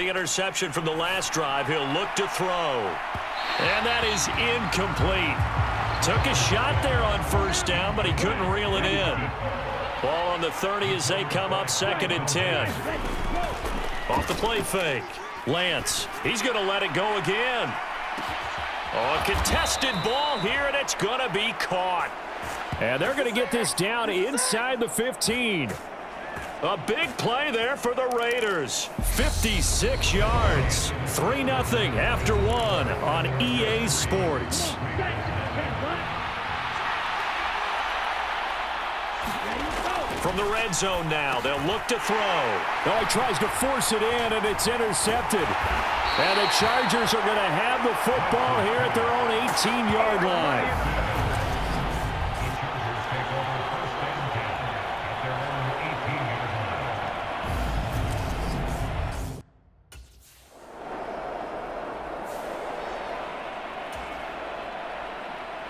the interception from the last drive. He'll look to throw. And that is incomplete. Took a shot there on first down, but he couldn't reel it in. Ball on the 30 as they come up 2nd and 10. Off the play fake. Lance, he's going to let it go again. Oh, a contested ball here, and it's going to be caught. And they're going to get this down inside the 15. A big play there for the Raiders. 56 yards. 3-0 after 1 on EA Sports. From the red zone now, they'll look to throw. Oh, he tries to force it in, and it's intercepted. And the Chargers are going to have the football here at their own 18-yard line.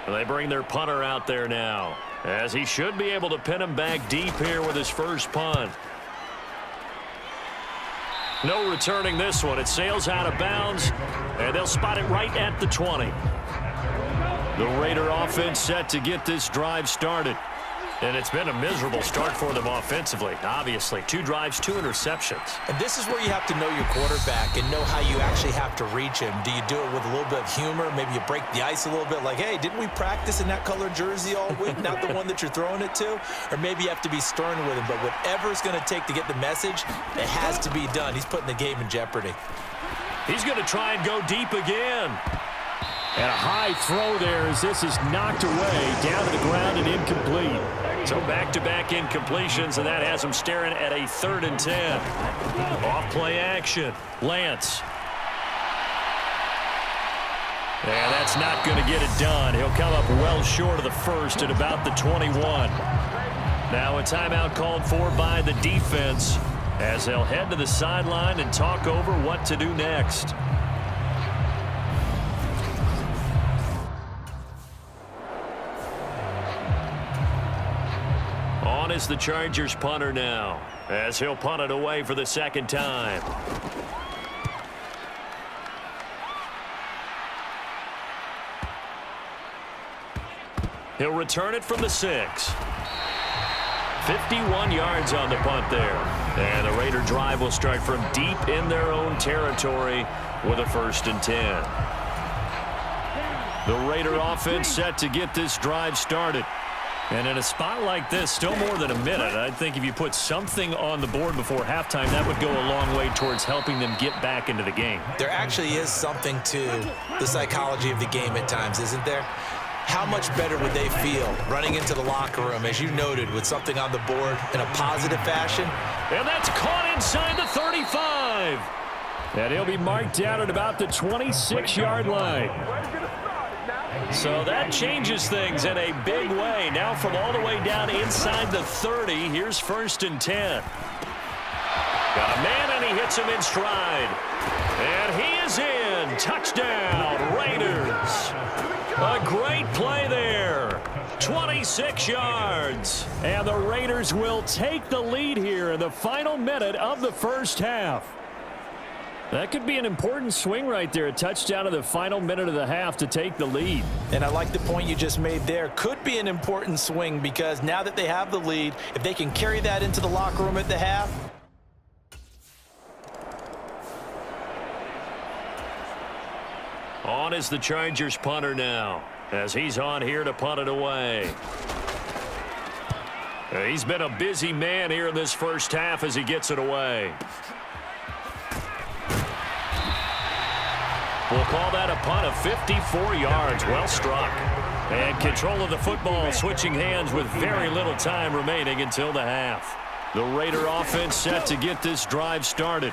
They bring their punter out there now, as he should be able to pin him back deep here with his first punt. No returning this one. It sails out of bounds, and they'll spot it right at the 20. The Raider offense set to get this drive started. And it's been a miserable start for them offensively. Obviously, 2 drives, 2 interceptions. And this is where you have to know your quarterback and know how you actually have to reach him. Do you do it with a little bit of humor? Maybe you break the ice a little bit like, hey, didn't we practice in that color jersey all week? Not the one that you're throwing it to? Or maybe you have to be stern with him. But whatever it's going to take to get the message, it has to be done. He's putting the game in jeopardy. He's going to try and go deep again. And a high throw there as this is knocked away, down to the ground and incomplete. So back-to-back incompletions, and that has him staring at a 3rd and 10. Off-play action. Lance. And that's not going to get it done. He'll come up well short of the first at about the 21. Now a timeout called for by the defense as they'll head to the sideline and talk over what to do next. On is the Chargers punter now, as he'll punt it away for the 2nd time. He'll return it from the 6. 51 yards on the punt there. And the Raider drive will start from deep in their own territory with a 1st and 10. The Raider offense set to get this drive started. And in a spot like this, still more than a minute, I think if you put something on the board before halftime, that would go a long way towards helping them get back into the game. There actually is something to the psychology of the game at times, isn't there? How much better would they feel running into the locker room, as you noted, with something on the board in a positive fashion? And that's caught inside the 35. And he'll be marked down at about the 26-yard line. So that changes things in a big way. Now from all the way down inside the 30, here's 1st and 10. Got a man, and he hits him in stride. And he is in. Touchdown, Raiders. A great play there. 26 yards. And the Raiders will take the lead here in the final minute of the first half. That could be an important swing right there. A touchdown in the final minute of the half to take the lead. And I like the point you just made there. Could be an important swing because now that they have the lead, if they can carry that into the locker room at the half. On is the Chargers punter now, as he's on here to punt it away. He's been a busy man here in this first half as he gets it away. We'll call that a punt of 54 yards. Well struck. And control of the football switching hands with very little time remaining until the half. The Raider offense set to get this drive started.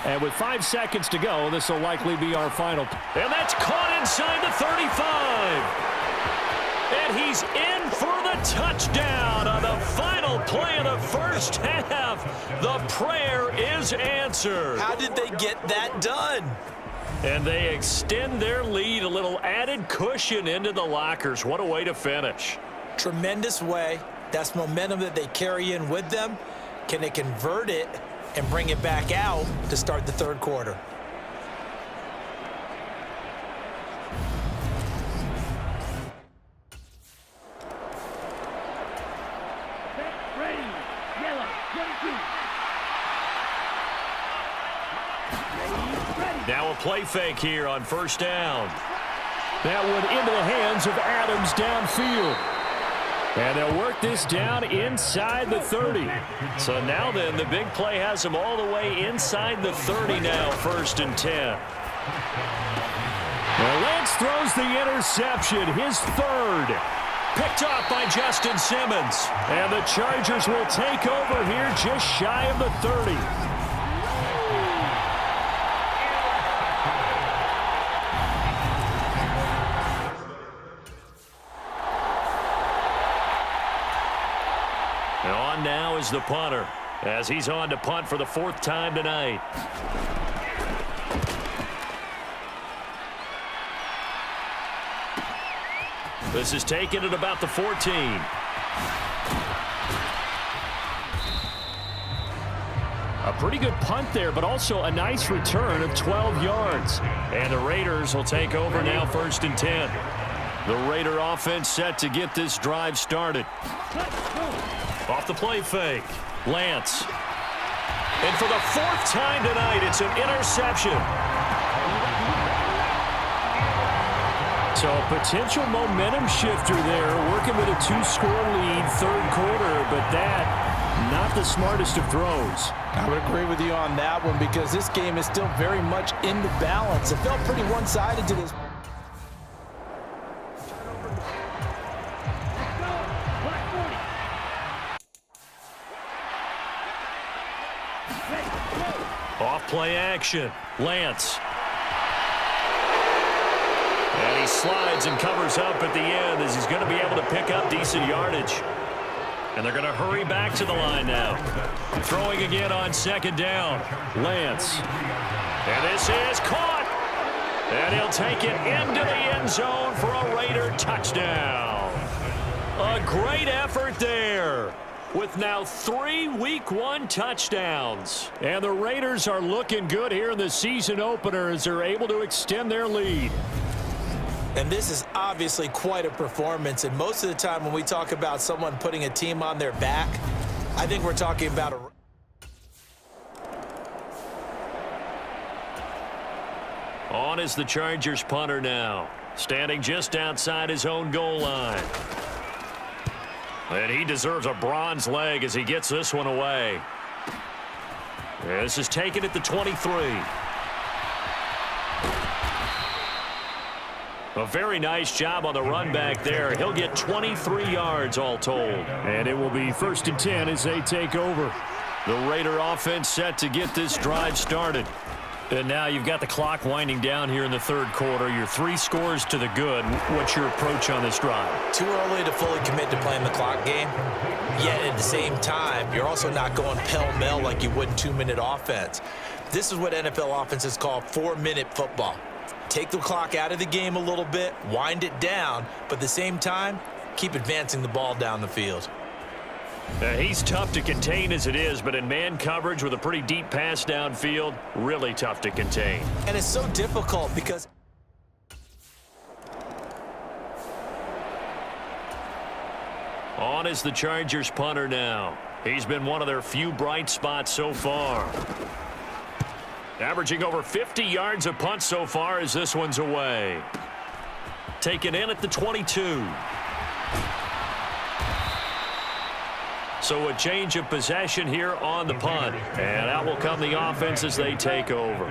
And with 5 seconds to go, this will likely be our final. And that's caught inside the 35. And he's in for the touchdown on the final play of the first half. The prayer is answered. How did they get that done? And they extend their lead, a little added cushion into the lockers. What a way to finish. Tremendous way. That's momentum that they carry in with them. Can they convert it and bring it back out to start the third quarter. Now a play fake here on first down. That one into the hands of Adams downfield. And they'll work this down inside the 30. So now then, the big play has them all the way inside the 30 now, 1st and 10. Well, Lance throws the interception, his 3rd. Picked off by Justin Simmons. And the Chargers will take over here just shy of the 30. And on now is the punter, as he's on to punt for the 4th time tonight. This is taken at about the 14. A pretty good punt there, but also a nice return of 12 yards. And the Raiders will take over now, 1st and 10. The Raider offense set to get this drive started. Off the play fake, Lance. And for the 4th time tonight, it's an interception. So a potential momentum shifter there, working with a 2-score lead, 3rd quarter, but that, not the smartest of throws. I would agree with you on that one because this game is still very much in the balance. It felt pretty one-sided to this. Off play action, Lance. And he slides and covers up at the end as he's going to be able to pick up decent yardage. And they're going to hurry back to the line now. Throwing again on 2nd down, Lance. And this is caught. And he'll take it into the end zone for a Raider touchdown. A great effort there, with now 3 Week 1 touchdowns. And the Raiders are looking good here in the season opener as they're able to extend their lead. And this is obviously quite a performance. And most of the time when we talk about someone putting a team on their back, I think we're talking about a... On is the Chargers punter now, standing just outside his own goal line. And he deserves a bronze leg as he gets this one away. This is taken at the 23. A very nice job on the run back there. He'll get 23 yards all told. And it will be 1st and 10 as they take over. The Raider offense set to get this drive started. And now you've got the clock winding down here in the 3rd quarter. You're 3 scores to the good. What's your approach on this drive? Too early to fully commit to playing the clock game. Yet at the same time, you're also not going pell-mell like you would in 2-minute offense. This is what NFL offenses call 4-minute football. Take the clock out of the game a little bit, wind it down, but at the same time, keep advancing the ball down the field. He's tough to contain as it is, but in man coverage with a pretty deep pass downfield, really tough to contain. And it's so difficult because... On is the Chargers punter now. He's been one of their few bright spots so far. Averaging over 50 yards a punt so far as this one's away. Taken in at the 22. So a change of possession here on the punt. And out will come the offense as they take over.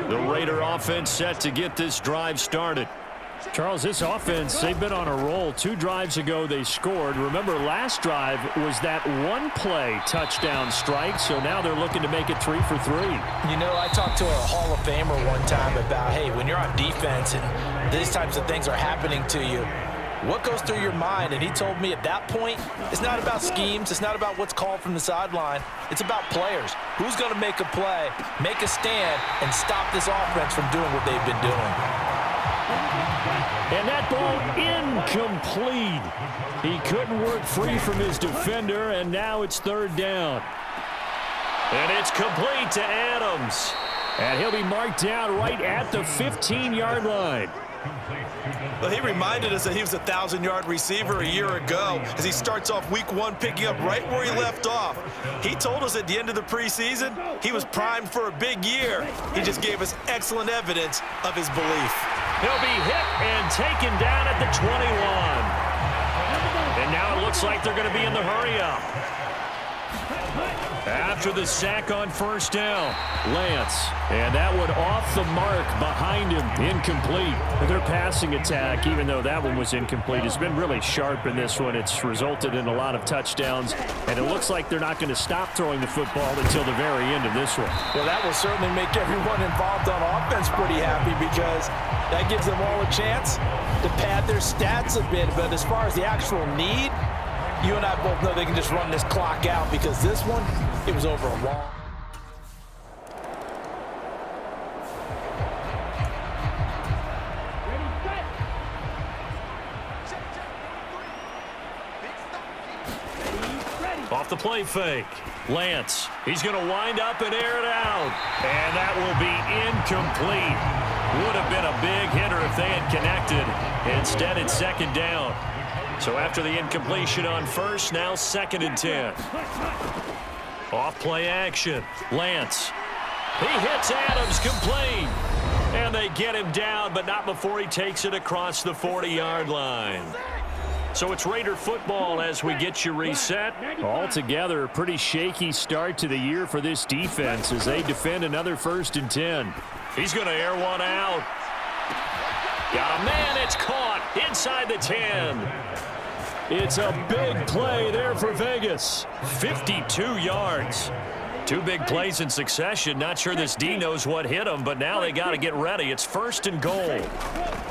The Raider offense set to get this drive started. Charles, this offense, they've been on a roll. 2 drives ago, they scored. Remember, last drive was that 1-play touchdown strike, so now they're looking to make it 3 for 3. You know, I talked to a Hall of Famer one time about, hey, when you're on defense and these types of things are happening to you, what goes through your mind? And he told me at that point, it's not about schemes. It's not about what's called from the sideline. It's about players. Who's going to make a play, make a stand, and stop this offense from doing what they've been doing. And that ball incomplete. He couldn't work free from his defender, and now it's 3rd down. And it's complete to Adams. And he'll be marked down right at the 15-yard line. Well, he reminded us that he was a 1,000-yard receiver a year ago as he starts off week 1 picking up right where he left off. He told us at the end of the preseason he was primed for a big year. He just gave us excellent evidence of his belief. He'll be hit and taken down at the 21. And now it looks like they're going to be in the hurry-up. After the sack on first down, Lance. And that one off the mark behind him, incomplete. Their passing attack, even though that one was incomplete, has been really sharp in this one. It's resulted in a lot of touchdowns, and it looks like they're not going to stop throwing the football until the very end of this one. Well, that will certainly make everyone involved on offense pretty happy because that gives them all a chance to pad their stats a bit. But as far as the actual need, you and I both know they can just run this clock out because this one, it was over a long. Off the play fake. Lance, he's going to wind up and air it out. And that will be incomplete. Would have been a big hitter if they had connected. Instead, it's second down. So after the incompletion on first, now 2nd and 10. Off play action. Lance. He hits Adams complete. And they get him down, but not before he takes it across the 40-yard line. So it's Raider football as we get you reset. Altogether, a pretty shaky start to the year for this defense as they defend another 1st and 10. He's going to air one out. Got a man, it's caught inside the 10. It's a big play there for Vegas. 52 yards. 2 big plays in succession. Not sure this D knows what hit him, but now they got to get ready. It's 1st and goal.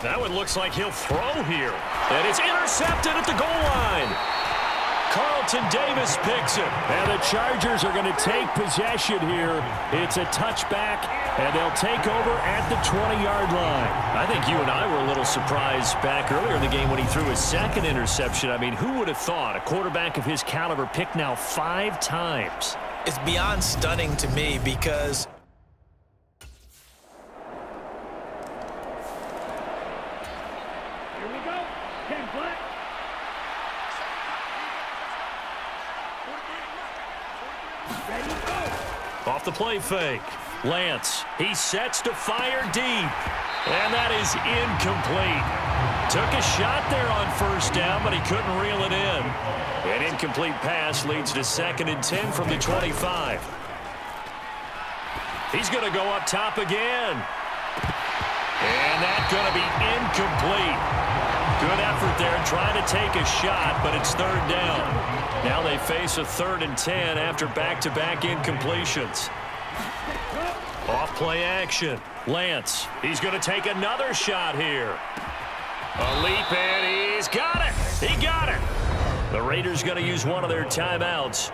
That one looks like he'll throw here. And it's intercepted at the goal line. Carlton Davis picks it. And the Chargers are going to take possession here. It's a touchback, and they'll take over at the 20-yard line. I think you and I were a little surprised back earlier in the game when he threw his 2nd interception. I mean, who would have thought a quarterback of his caliber picked now 5 times? It's beyond stunning to me because here we go. 10 flat. Ready, go. Off the play fake. Lance, he sets to fire deep. And that is incomplete. Took a shot there on first down, but he couldn't reel it in. An incomplete pass leads to 2nd and 10 from the 25. He's going to go up top again. And that's going to be incomplete. Good effort there trying to take a shot, but it's 3rd down. Now they face a 3rd and 10 after back-to-back incompletions. Off play action. Lance, he's going to take another shot here. A leap, and he's got it. He got it. The Raiders going to use one of their timeouts.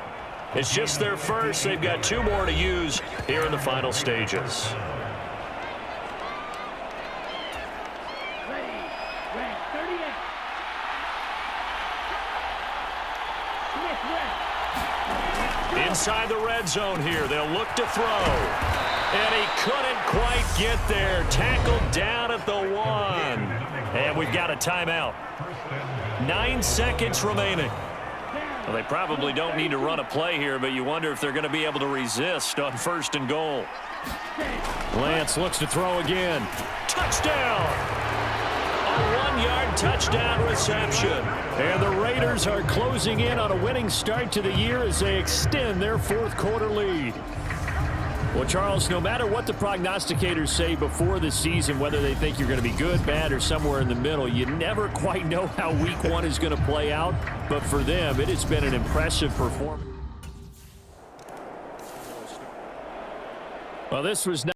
It's just their first. They've got 2 more to use here in the final stages. Ready. Red 38. Smith red. Inside the red zone here. They'll look to throw. And he couldn't quite get there. Tackled down at the 1. And we've got a timeout. 9 seconds remaining. Well, they probably don't need to run a play here, but you wonder if they're going to be able to resist on 1st and goal. Lance looks to throw again. Touchdown! A 1-yard touchdown reception. And the Raiders are closing in on a winning start to the year as they extend their 4th quarter lead. Well, Charles, no matter what the prognosticators say before the season, whether they think you're going to be good, bad, or somewhere in the middle, you never quite know how week 1 is going to play out. But for them, it has been an impressive performance. Well, this was not